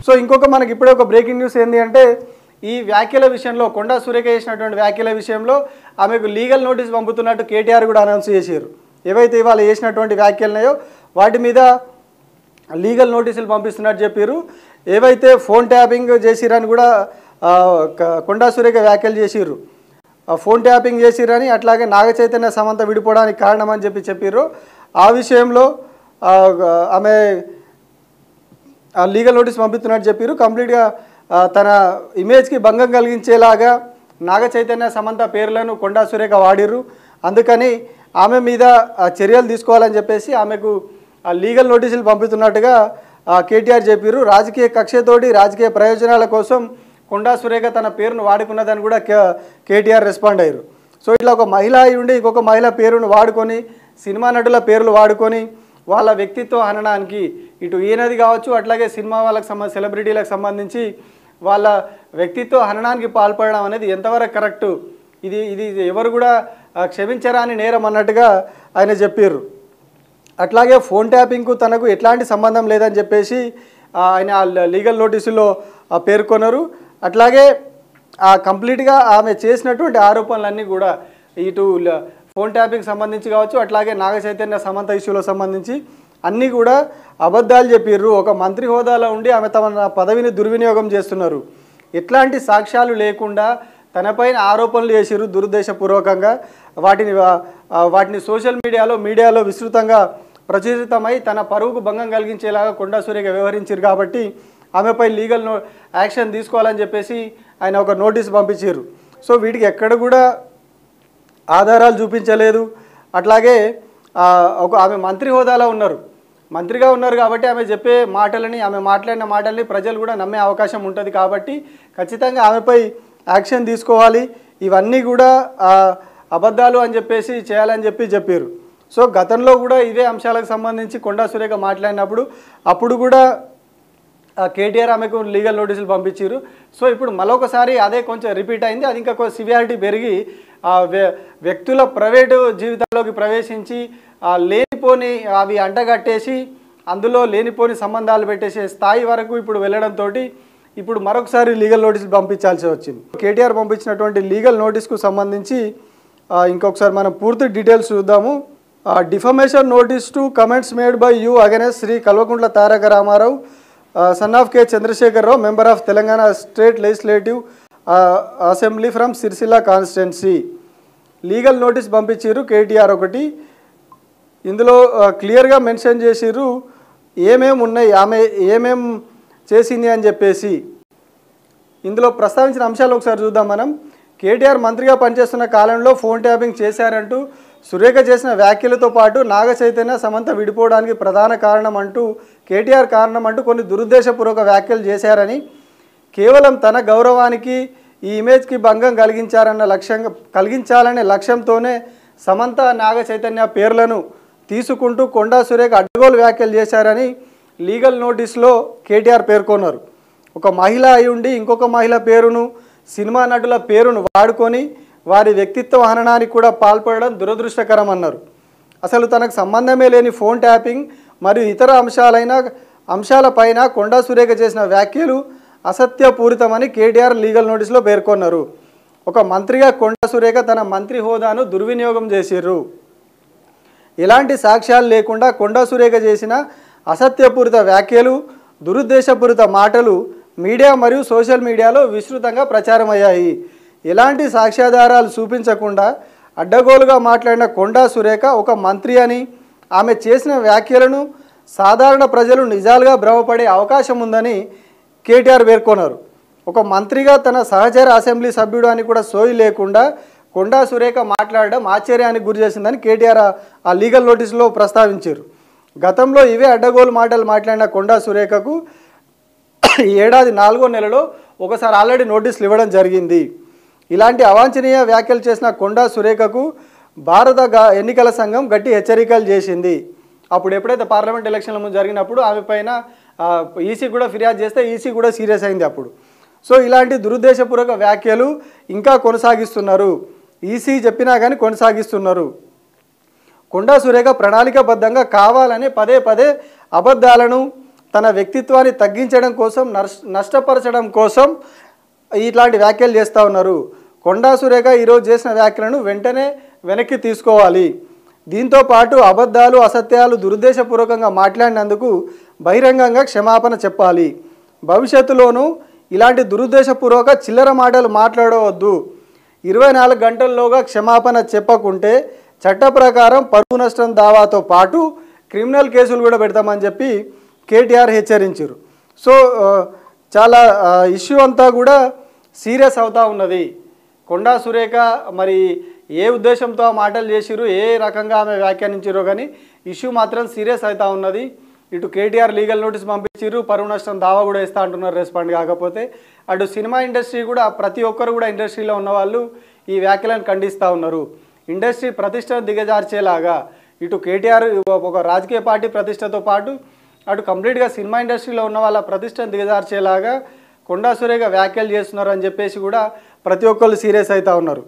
So ఇంకొక మనకి ఇప్పుడే ఒక బ్రేకింగ్ న్యూస్ ఏంటి అంటే ఈ వ్యాఖ్యల విషయంలో కొండా సురేఖ చేసినటువంటి వ్యాఖ్యల విషయంలో ఆమెకు లీగల్ నోటీస్ పంపుతున్నట్టు కేటీఆర్ కూడా అనౌన్స్ చేశారు. ఏవైతే ఇవాళ చేసినటువంటి వ్యాఖ్యలున్నాయో వాటి మీద లీగల్ నోటీసులు పంపిస్తున్నట్టు చెప్పారు. ఏవైతే ఫోన్ ట్యాపింగ్ చేసిరని కూడా కొండా సురేఖ వ్యాఖ్యలు చేసిర్రు. ఫోన్ ట్యాపింగ్ చేసిరని అట్లాగే నాగ చైతన్య సమంత విడిపోవడానికి కారణమని చెప్పారు. ఆ విషయంలో ఆమె లీగల్ నోటీస్ పంపిస్తున్నట్టు చెప్పారు. కంప్లీట్గా తన ఇమేజ్కి భంగం కలిగించేలాగా నాగ చైతన్య సమంత పేర్లను కొండా సురేఖ వాడిర్రు. అందుకని ఆమె మీద చర్యలు తీసుకోవాలని చెప్పేసి ఆమెకు లీగల్ నోటీసులు పంపుతున్నట్టుగా కేటీఆర్ చెప్పారు. రాజకీయ కక్షతోటి రాజకీయ ప్రయోజనాల కోసం కొండా సురేఖ తన పేరును వాడుకున్నదని కూడా కేటీఆర్ రెస్పాండ్ అయ్యారు. సో ఇట్లా ఒక మహిళ అయి ఉండి ఇంకొక మహిళ పేరును వాడుకొని సినిమా నటుల పేర్లు వాడుకొని వాళ్ళ వ్యక్తిత్వ హననానికి ఇటు ఈయనది కావచ్చు అట్లాగే సినిమా వాళ్ళకి సెలబ్రిటీలకు సంబంధించి వాళ్ళ వ్యక్తిత్వ హననానికి పాల్పడడం అనేది ఎంతవరకు కరెక్టు, ఇది ఎవరు కూడా క్షమించరాని నేరం అన్నట్టుగా ఆయన చెప్పారు. అట్లాగే ఫోన్ ట్యాపింగ్కు తనకు ఎట్లాంటి సంబంధం లేదని చెప్పేసి ఆయన లీగల్ నోటీసులో పేర్కొన్నారు. అట్లాగే కంప్లీట్గా ఆమె చేసినటువంటి ఆరోపణలన్నీ కూడా ఇటు ఫోన్ ట్యాపింగ్ సంబంధించి కావచ్చు అట్లాగే నాగ చైతన్య సమంత ఇష్యూలో సంబంధించి అన్నీ కూడా అబద్ధాలు చెప్పిర్రు. ఒక మంత్రి హోదాలో ఉండి ఆమె తమ పదవిని దుర్వినియోగం చేస్తున్నారు. ఎట్లాంటి సాక్ష్యాలు లేకుండా తనపైన ఆరోపణలు చేసిర్రు దురుద్దేశపూర్వకంగా. వాటిని సోషల్ మీడియాలో విస్తృతంగా ప్రచురితమై తన పరువుకు భంగం కలిగించేలాగా కొండా సురేఖ వ్యవహరించారు. కాబట్టి ఆమెపై లీగల్ యాక్షన్ తీసుకోవాలని చెప్పేసి ఆయన ఒక నోటీస్ పంపించారు. సో వీటికి ఎక్కడ కూడా ఆధారాలు చూపించలేదు. అట్లాగే ఆమె మంత్రి హోదాలో మంత్రిగా ఉన్నారు కాబట్టి ఆమె చెప్పే మాటలని ఆమె మాట్లాడిన మాటల్ని ప్రజలు కూడా నమ్మే అవకాశం ఉంటుంది. కాబట్టి ఖచ్చితంగా ఆమెపై యాక్షన్ తీసుకోవాలి. ఇవన్నీ కూడా అబద్ధాలు అని చెప్పేసి చేయాలని చెప్పారు. సో గతంలో కూడా ఇవే అంశాలకు సంబంధించి కొండా సురేఖ మాట్లాడినప్పుడు అప్పుడు కూడా కేటీఆర్ ఆమెకు లీగల్ నోటీసులు పంపించారు. సో ఇప్పుడు మరొకసారి అదే కొంచెం రిపీట్ అయింది. అది ఇంకా సివియారిటీ పెరిగి వ్యక్తుల ప్రైవేటు జీవితాల్లోకి ప్రవేశించి లేనిపోని అవి అంటగట్టేసి అందులో లేనిపోని సంబంధాలు పెట్టేసే స్థాయి వరకు ఇప్పుడు వెళ్ళడంతో ఇప్పుడు మరొకసారి లీగల్ నోటీసులు పంపించాల్సి వచ్చింది. కేటీఆర్ పంపించినటువంటి లీగల్ నోటీస్కు సంబంధించి ఇంకొకసారి మనం పూర్తి డీటెయిల్స్ చూద్దాము. Defamation notice to comments made by you against Shri Kalvakuntla Taraka Rama Rao son of K Chandrashekar Rao member of Telangana state legislative assembly from Sirisilla constituency. Legal notice పంపించారు కేటీఆర్ ఒకటి. ఇందులో క్లియర్గా మెన్షన్ చేసిర్రు ఏమేమి ఉన్నాయి, ఆమె ఏమేం చేసింది అని చెప్పేసి. ఇందులో ప్రస్తావించిన అంశాలు ఒకసారి చూద్దాం మనం. కేటీఆర్ మంత్రిగా పనిచేస్తున్న కాలంలో ఫోన్ ట్యాపింగ్ చేశారంటూ సురేఖ చేసిన వ్యాఖ్యలతో పాటు నాగ చైతన్య సమంత విడిపోవడానికి ప్రధాన కేటీఆర్ కారణం అంటూ కొన్ని దురుద్దేశపూర్వక వ్యాఖ్యలు చేశారని, కేవలం తన గౌరవానికి ఈ ఇమేజ్కి భంగం కలిగించాలనే లక్ష్యంతోనే సమంత నాగ చైతన్య పేర్లను తీసుకుంటూ కొండా సురేఖ అడ్డగోలు వ్యాఖ్యలు చేశారని లీగల్ నోటీస్లో కేటీఆర్ పేర్కొన్నారు. ఒక మహిళ అయి ఉండి ఇంకొక మహిళ పేరును సినిమా నటుల పేరును వాడుకొని వారి వ్యక్తిత్వ హననానికి కూడా పాల్పడడం దురదృష్టకరం అన్నారు. అసలు తనకు సంబంధమే లేని ఫోన్ ట్యాపింగ్ మరియు ఇతర అంశాలపైన కొండా సురేఖ చేసిన వ్యాఖ్యలు అసత్యపూరితమని కేటీఆర్ లీగల్ నోటీసులో పేర్కొన్నారు. ఒక మంత్రిగా కొండా సురేఖ తన మంత్రి హోదాను దుర్వినియోగం చేసిర్రు. ఎలాంటి సాక్ష్యాలు లేకుండా కొండా సురేఖ చేసిన అసత్యపూరిత వ్యాఖ్యలు దురుద్దేశపూరిత మాటలు మీడియా మరియు సోషల్ మీడియాలో విస్తృతంగా ప్రచారమయ్యాయి. ఎలాంటి సాక్ష్యాధారాలు చూపించకుండా అడ్డగోలుగా మాట్లాడిన కొండా సురేఖ ఒక మంత్రి అని, ఆమె చేసిన వ్యాఖ్యలను సాధారణ ప్రజలు నిజాలుగా భ్రమపడే అవకాశం ఉందని కేటీఆర్ పేర్కొన్నారు. ఒక మంత్రిగా తన సహచర అసెంబ్లీ సభ్యుడు అని కూడా సోయి లేకుండా కొండా సురేఖ మాట్లాడడం ఆశ్చర్యానికి గురి చేసిందని కేటీఆర్ ఆ లీగల్ నోటీసులో ప్రస్తావించారు. గతంలో ఇవే అడ్డగోలు మాటలు మాట్లాడిన కొండా సురేఖకు ఈ ఏడాది 4వ నెలలో ఒకసారి ఆల్రెడీ నోటీసులు ఇవ్వడం జరిగింది. ఇలాంటి అవాంఛనీయ వ్యాఖ్యలు చేసిన కొండా సురేఖకు భారత ఎన్నికల సంఘం గట్టి హెచ్చరికలు చేసింది. అప్పుడు ఎప్పుడైతే పార్లమెంట్ ఎలక్షన్ల ముందు జరిగినప్పుడు ఆమె పైన ఈసీ కూడా ఫిర్యాదు చేస్తే ఈసీ కూడా సీరియస్ అయింది అప్పుడు. సో ఇలాంటి దురుద్దేశపూర్వక వ్యాఖ్యలు ఇంకా కొనసాగిస్తున్నారు. ఈసీ చెప్పినా కానీ కొనసాగిస్తున్నారు. కొండా సురేఖ ప్రణాళికాబద్ధంగా కావాలని పదే పదే అబద్ధాలను తన వ్యక్తిత్వాన్ని తగ్గించడం కోసం నష్టపరచడం కోసం ఇట్లాంటి వ్యాఖ్యలు చేస్తూ ఉన్నారు. కొండా సురేఖ ఈరోజు చేసిన వ్యాఖ్యలను వెంటనే వెనక్కి తీసుకోవాలి. దీంతో పాటు అబద్ధాలు అసత్యాలు దురుద్దేశపూర్వకంగా మాట్లాడినందుకు బహిరంగంగా క్షమాపణ చెప్పాలి. భవిష్యత్తులోనూ ఇలాంటి దురుద్దేశపూర్వక చిల్లర మాటలు మాట్లాడవద్దు. 24 గంటల్లోగా క్షమాపణ చెప్పకుంటే చట్ట ప్రకారం పరువు నష్టం దావాతో పాటు క్రిమినల్ కేసులు కూడా పెడతామని చెప్పి కేటీఆర్ హెచ్చరించారు. సో చాలా ఇష్యూ అంతా కూడా సీరియస్ అవుతూ ఉన్నది. కొండా సురేఖ మరి ఏ ఉద్దేశంతో ఆ మాటలు చేసిరు, ఏ రకంగా ఆమె వ్యాఖ్యానించారో కానీ ఇష్యూ మాత్రం సీరియస్ అవుతూ ఉన్నది. ఇటు కేటీఆర్ లీగల్ నోటీస్ పంపించారు, పరువు నష్టం దావా కూడా ఇస్తా అంటున్నారు రెస్పాండ్ కాకపోతే. అటు సినిమా ఇండస్ట్రీ కూడా ప్రతి ఒక్కరు కూడా ఇండస్ట్రీలో ఉన్న వాళ్ళు ఈ వ్యాఖ్యలను ఖండిస్తూ ఉన్నారు. ఇండస్ట్రీ ప్రతిష్టను దిగజార్చేలాగా ఇటు కేటీఆర్ ఒక రాజకీయ పార్టీ ప్రతిష్టతో పాటు అటు కంప్లీట్గా సినిమా ఇండస్ట్రీలో ఉన్న వాళ్ళ ప్రతిష్టను దిగజార్చేలాగా కొండా సురేఖ వ్యాఖ్యలు చేస్తున్నారు అని చెప్పేసి కూడా ప్రతి ఒక్కళ్ళు సీరియస్ అవుతూ ఉన్నారు.